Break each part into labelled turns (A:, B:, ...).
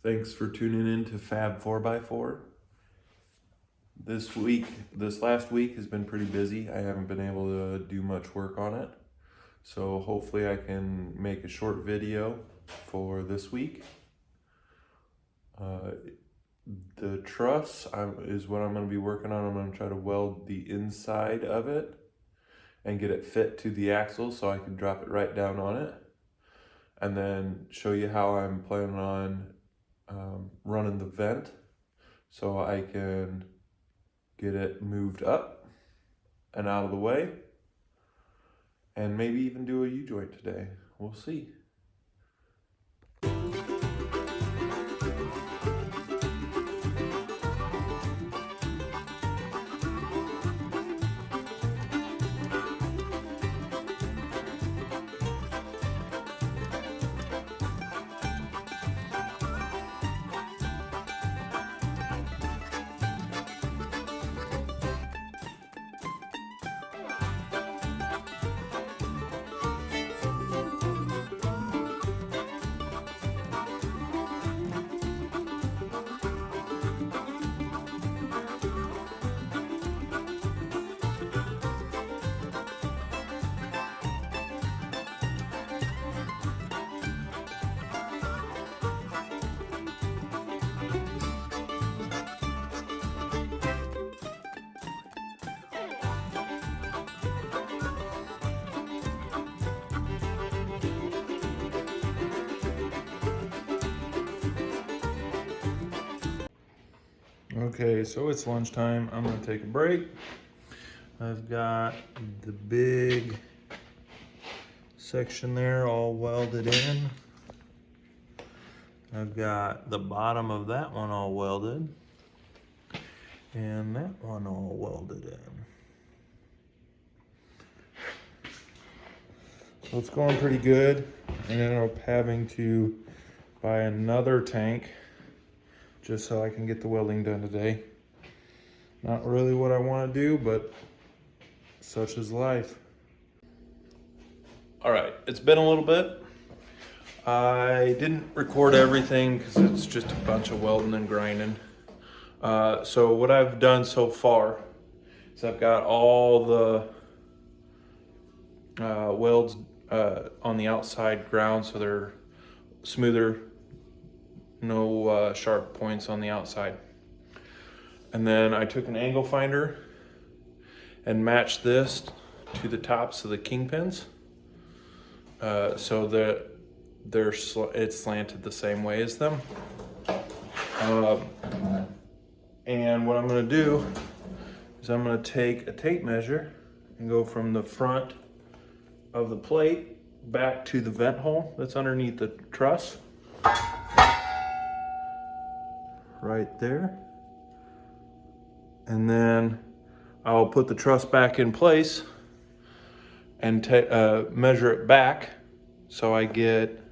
A: Thanks for tuning in to Fab 4x4. This last week has been pretty busy. I haven't been able to do much work on it. So hopefully I can make a short video for this week. The truss is what I'm going to be working on. I'm going to try to weld the inside of it and get it fit to the axle so I can drop it right down on it. And then show you how I'm planning on running the vent so I can get it moved up and out of the way, and maybe even do a U-joint today. We'll see. Okay, so it's lunchtime. I'm gonna take a break. I've got the big section there all welded in. I've got the bottom of that one all welded, and that one all welded in. So it's going pretty good. I ended up having to buy another tank just so I can get the welding done today. Not really what I want to do, but such is life. All right, it's been a little bit. I didn't record everything because it's just a bunch of welding and grinding. So what I've done so far is I've got all the welds on the outside ground so they're smoother, no sharp points on the outside. And then I took an angle finder and matched this to the tops of the kingpins so that it's slanted the same way as them. And what I'm going to do is I'm going to take a tape measure and go from the front of the plate back to the vent hole that's underneath the truss. Right there. And then I'll put the truss back in place and measure it back so I get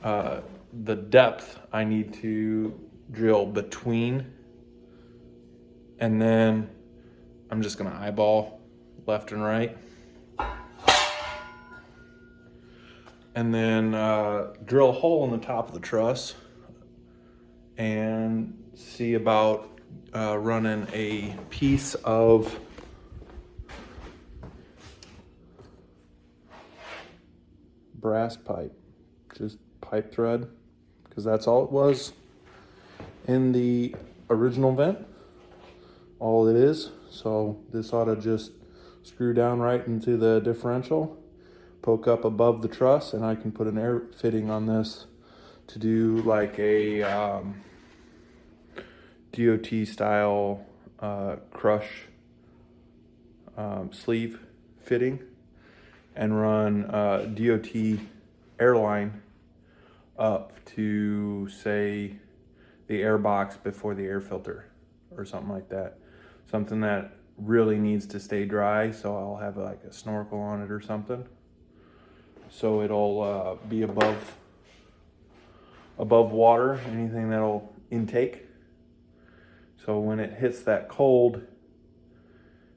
A: the depth I need to drill between. And then I'm just gonna eyeball left and right. And then drill a hole in the top of the truss and see about running a piece of brass pipe, just pipe thread, because that's all it was in the original vent, all it is. So this ought to just screw down right into the differential, poke up above the truss, and I can put an air fitting on this to do like a DOT style crush sleeve fitting, and run DOT airline up to, say, the air box before the air filter or something like that. Something that really needs to stay dry, so I'll have like a snorkel on it or something. So it'll be above water, anything that'll intake. So when it hits that cold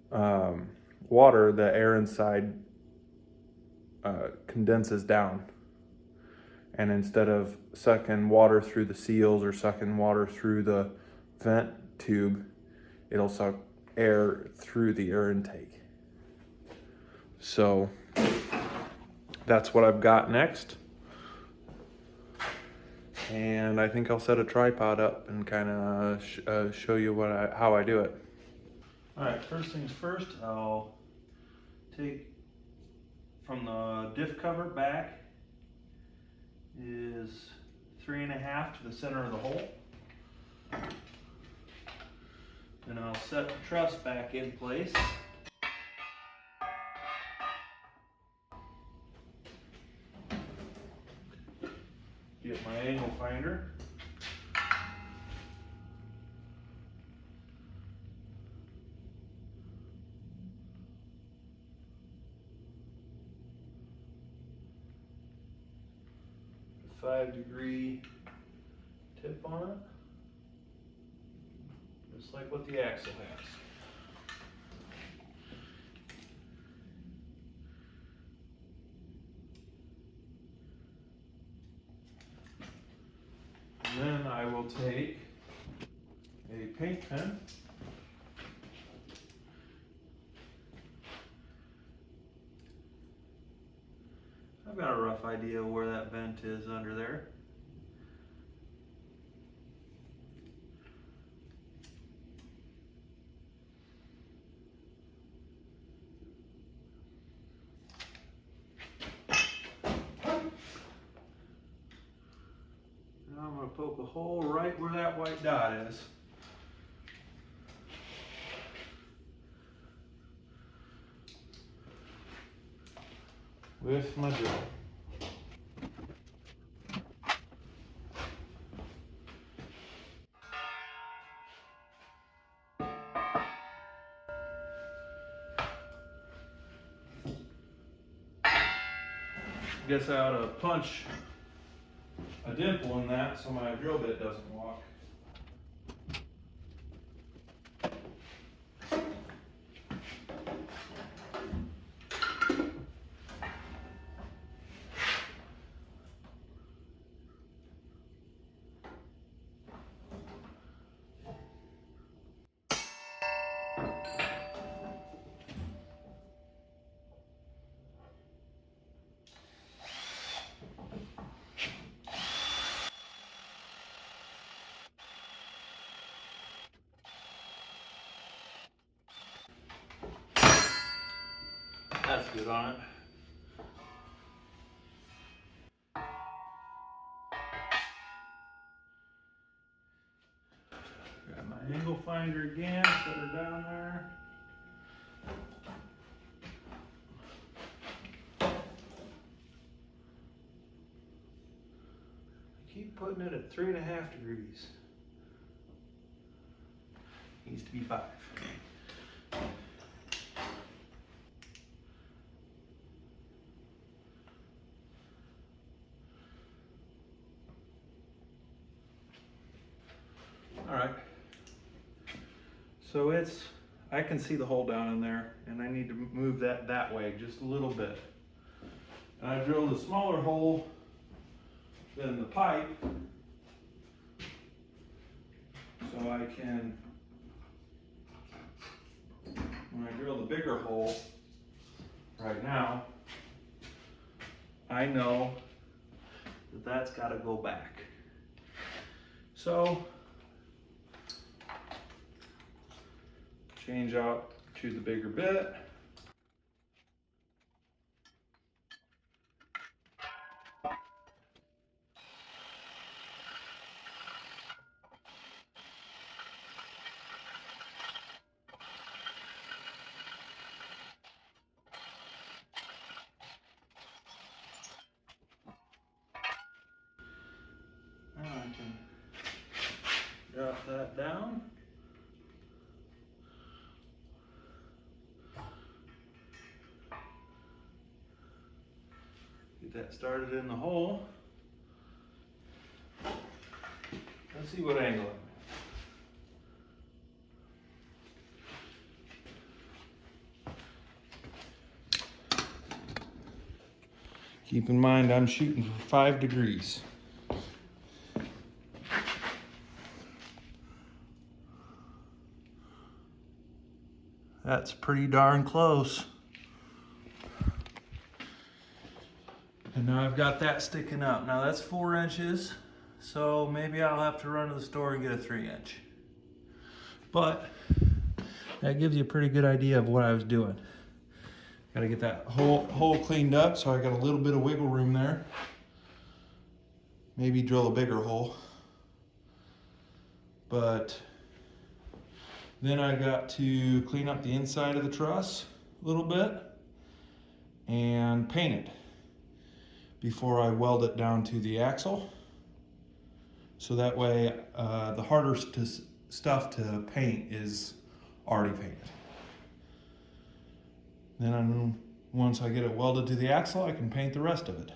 A: water, the air inside condenses down And instead of sucking water through the seals or sucking water through the vent tube, it'll suck air through the air intake. So that's what I've got next. And I think I'll set a tripod up and kind of show you how I do it.
B: All right, first things first, I'll take from the diff cover back is 3.5 to the center of the hole. Then I'll set the truss back in place. Get my angle finder. A 5-degree tip on it, just like what the axle has. And then I will take a paint pen. I've got a rough idea of where that vent is under there. Now I'm going to poke a hole right where that white dot is. With my drill. Guess I ought to punch a dimple in that so my drill bit doesn't walk. That's good on it. Got my angle finder again, set her down there. Keep putting it at 3.5 degrees. Needs to be 5. All right. So I can see the hole down in there, and I need to move that way just a little bit. And I drilled a smaller hole than the pipe, so I can, when I drill the bigger hole right now, I know that that's got to go back. So change out to the bigger bit. Now I can drop that down. Get that started in the hole. Let's see what angle I'm at. Keep in mind, I'm shooting for 5 degrees. That's pretty darn close. And now I've got that sticking up. Now that's 4 inches, so maybe I'll have to run to the store and get a 3-inch. But that gives you a pretty good idea of what I was doing. Got to get that hole cleaned up, so I got a little bit of wiggle room there. Maybe drill a bigger hole. But then I got to clean up the inside of the truss a little bit and paint it before I weld it down to the axle. So that way the harder stuff to paint is already painted. Then once I get it welded to the axle, I can paint the rest of it.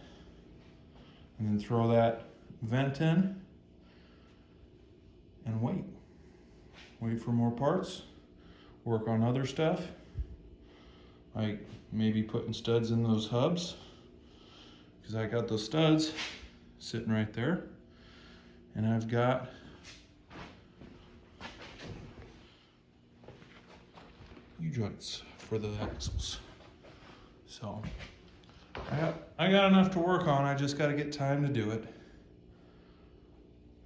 B: And then throw that vent in and wait. Wait for more parts, work on other stuff, like maybe putting studs in those hubs, because I got those studs sitting right there, and I've got U-joints for the axles. So I got enough to work on. I just got to get time to do it.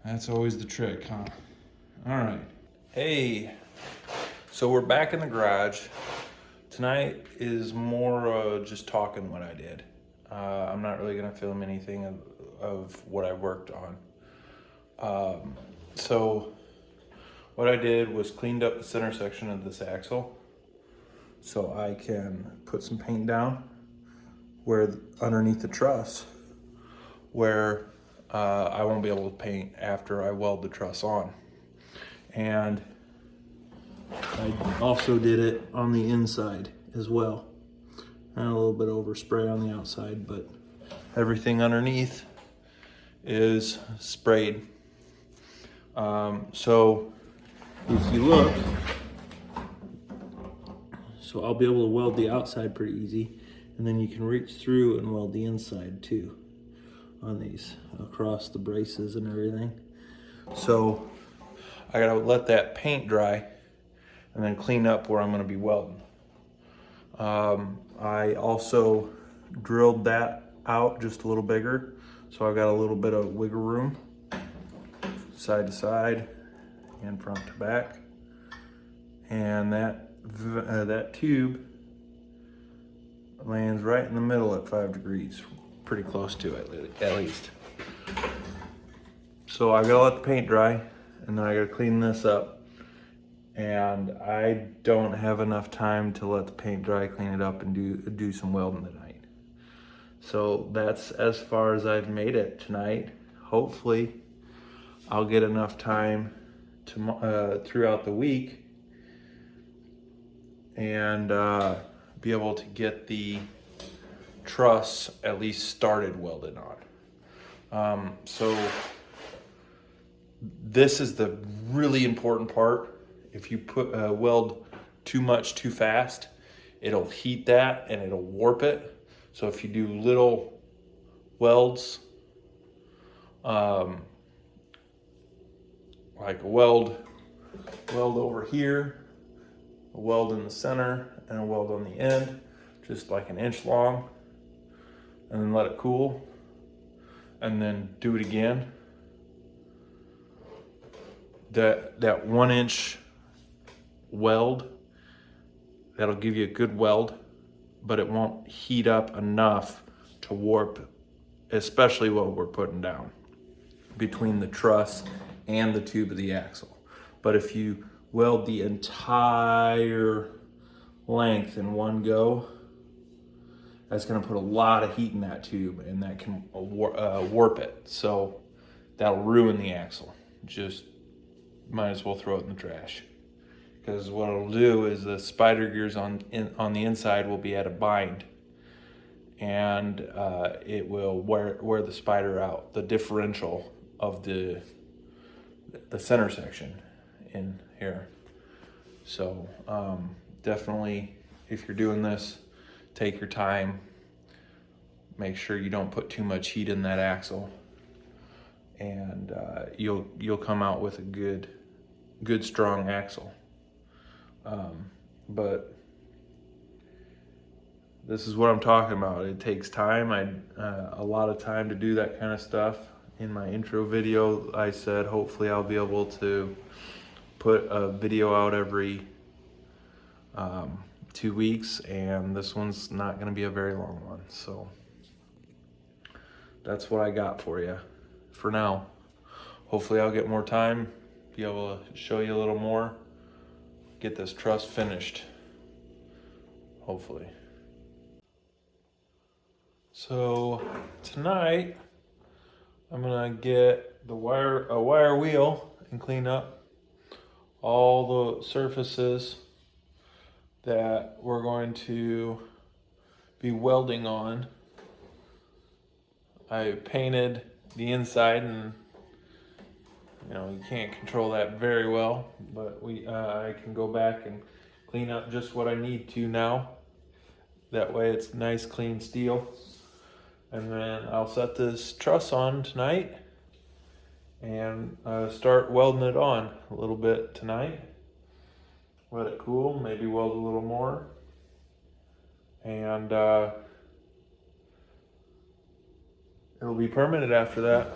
B: That's always the trick, huh? All right. Hey, so we're back in the garage. Tonight is more just talking what I did. I'm not really gonna film anything of what I worked on. So what I did was cleaned up the center section of this axle so I can put some paint down where underneath the truss where I won't be able to paint after I weld the truss on. And I also did it on the inside as well. And a little bit of overspray on the outside, but everything underneath is sprayed. So if you look, so I'll be able to weld the outside pretty easy, and then you can reach through and weld the inside too on these across the braces and everything. So I gotta let that paint dry and then clean up where I'm gonna be welding. I also drilled that out just a little bigger, so I've got a little bit of wiggle room side to side and front to back. And that tube lands right in the middle at 5 degrees, pretty close to it at least. So I gotta let the paint dry, and then I gotta clean this up. And I don't have enough time to let the paint dry, clean it up, and do some welding tonight. So that's as far as I've made it tonight. Hopefully I'll get enough time to throughout the week and be able to get the truss at least started welded on. So this is the really important part. If you put weld too much too fast, it'll heat that and it'll warp it. So if you do little welds, like a weld over here, a weld in the center, and a weld on the end, just like an inch long, and then let it cool, and then do it again. That 1 inch weld, that'll give you a good weld, but it won't heat up enough to warp, especially what we're putting down between the truss and the tube of the axle. But if you weld the entire length in one go, that's gonna put a lot of heat in that tube, and that can warp it. So that'll ruin the axle. Just might as well throw it in the trash. Because what it'll do is the spider gears on the inside will be at a bind, and it will wear the spider out, the differential of the center section in here. So definitely, if you're doing this, take your time, make sure you don't put too much heat in that axle, and you'll come out with a good strong axle. But this is what I'm talking about. It takes time. A lot of time to do that kind of stuff. In my intro video, I said hopefully I'll be able to put a video out every 2 weeks, and this one's not going to be a very long one. So that's what I got for you for now. Hopefully I'll get more time, be able to show you a little more, get this truss finished, hopefully. So tonight I'm gonna get a wire wheel and clean up all the surfaces that we're going to be welding on. I painted the inside, and you can't control that very well, but I can go back and clean up just what I need to now. That way it's nice clean steel. And then I'll set this truss on tonight and start welding it on a little bit tonight. Let it cool, maybe weld a little more. And it'll be permanent after that.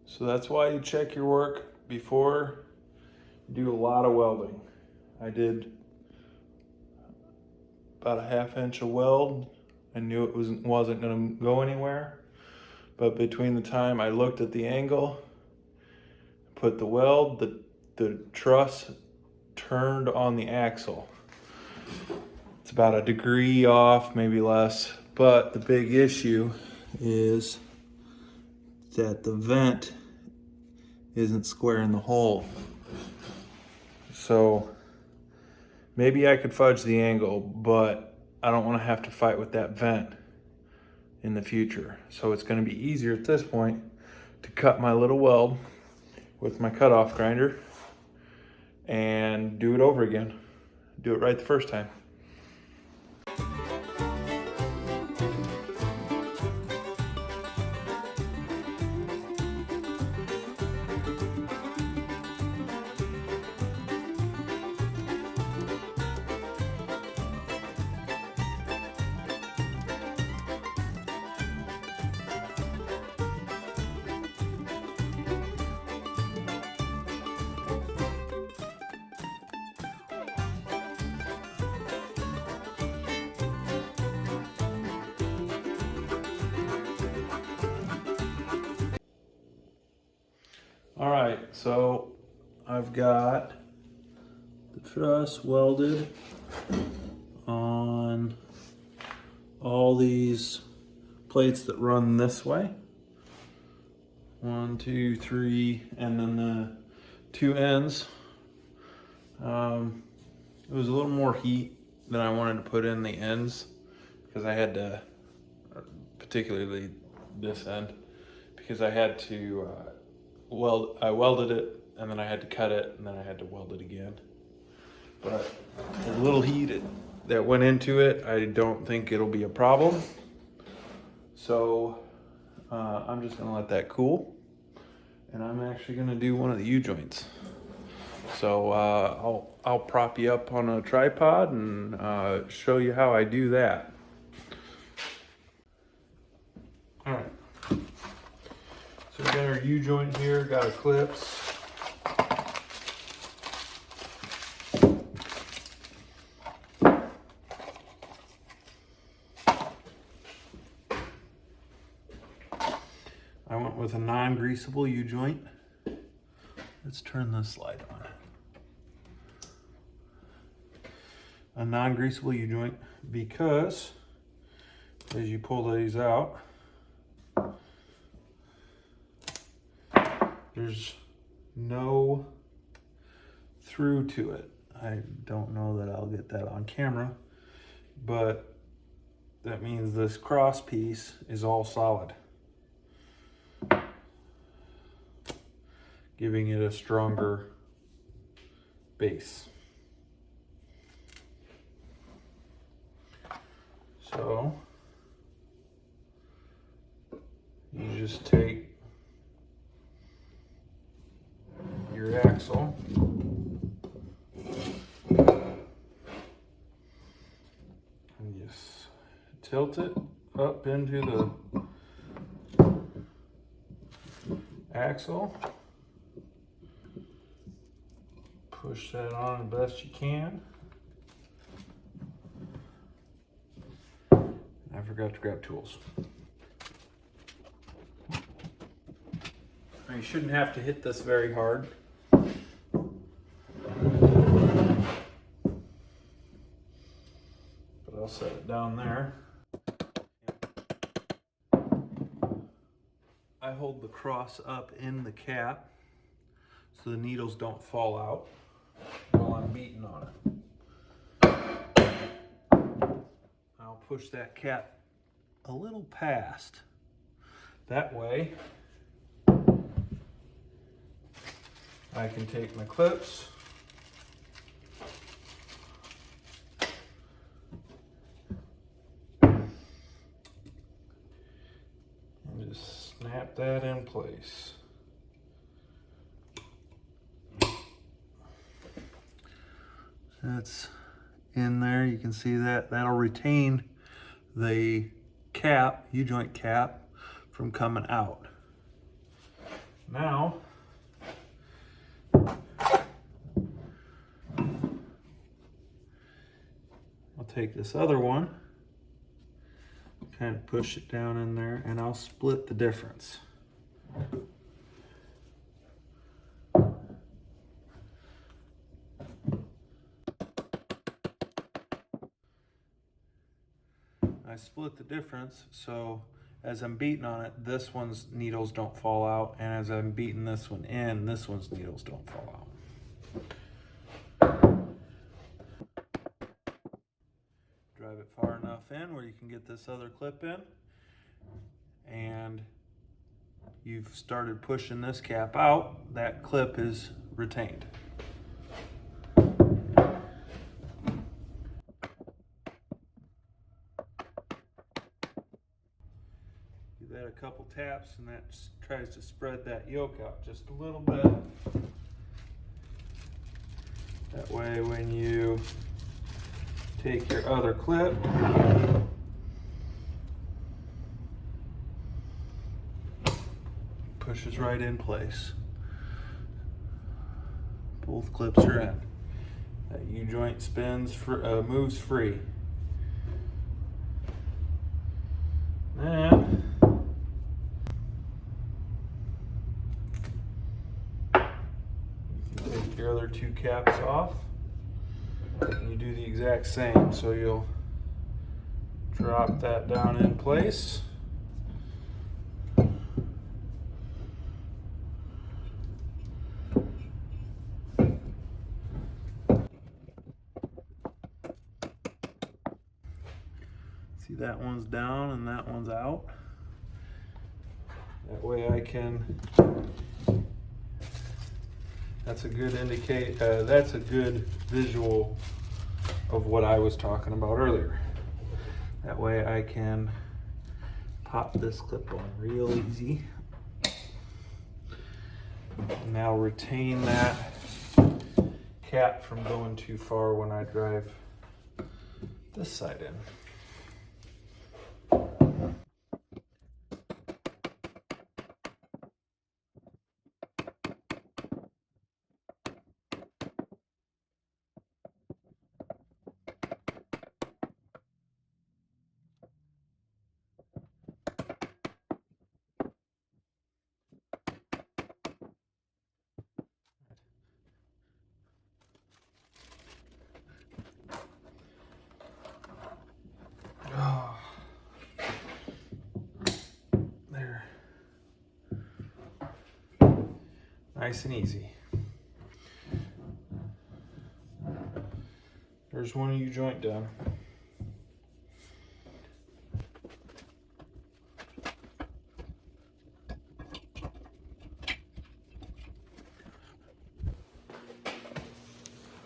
B: So that's why you check your work before you do a lot of welding. I did about a 1/2 inch of weld. I knew it wasn't going to go anywhere, but between the time I looked at the angle, put the weld, the truss turned on the axle. It's about a degree off, maybe less, but the big issue is that the vent isn't square in the hole. So maybe I could fudge the angle, but I don't want to have to fight with that vent in the future. So it's going to be easier at this point to cut my little weld with my cutoff grinder and do it over again. Do it right the first time. All right, so I've got the truss welded on all these plates that run this way. 1, 2, 3, and then the 2 ends. It was a little more heat than I wanted to put in the ends, because I had to, particularly this end, because I had to I welded it, and then I had to cut it, and then I had to weld it again. But the little heat that went into it, I don't think it'll be a problem. So I'm just gonna let that cool, and I'm actually gonna do one of the U-joints. So I'll prop you up on a tripod and show you how I do that. All right. So we got our U-joint here, got our clips. I went with a non-greasable U-joint. Let's turn this light on. A non-greasable U-joint because as you pull these out, there's no through to it.
C: I don't know that I'll get that on camera, but that means this cross piece is all solid, giving it a stronger base. So you just take your axle and just tilt it up into the axle. Push that on the best you can. I forgot to grab tools. Now, you shouldn't have to hit this very hard. But I'll set it down there. I hold the cross up in the cap so the needles don't fall out while I'm beating on it. I'll push that cap a little past. That way I can take my clips and just snap that in place. That's in there. You can see that that'll retain the cap, U-joint cap, from coming out. Now I'll take this other one, kind of push it down in there, and I'll split the difference. I split the difference so as I'm beating on it, this one's needles don't fall out, and as I'm beating this one in, this one's needles don't fall out. Drive it far enough in where you can get this other clip in, and you've started pushing this cap out, that clip is retained. Give that a couple taps, and that tries to spread that yoke out just a little bit. That way when you take your other clip, pushes right in place. Both clips are in. That U-joint spins, moves free. Then you can take your other two caps off, and you do the exact same. So you'll drop that down in place. See, that one's down and that one's out. That way I can, that's a good that's a good visual of what I was talking about earlier. That way I can pop this clip on real easy. And that'll retain that cap from going too far when I drive this side in. There. Nice and easy. There's one U-joint done.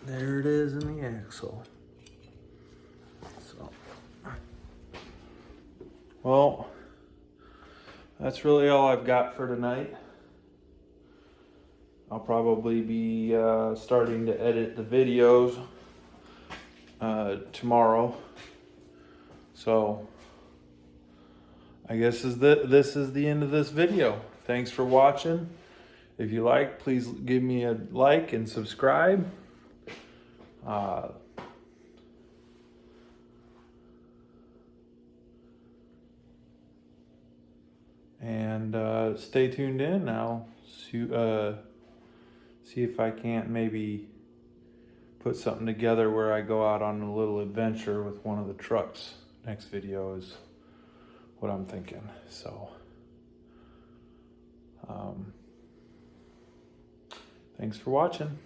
C: There it is in the axle. So, well, that's really all I've got for tonight. I'll probably be starting to edit the videos tomorrow. So I guess this is the end of this video. Thanks for watching. If you like, please give me a like and subscribe. And stay tuned in. I'll see if I can't maybe put something together where I go out on a little adventure with one of the trucks. Next video is what I'm thinking. So, thanks for watching.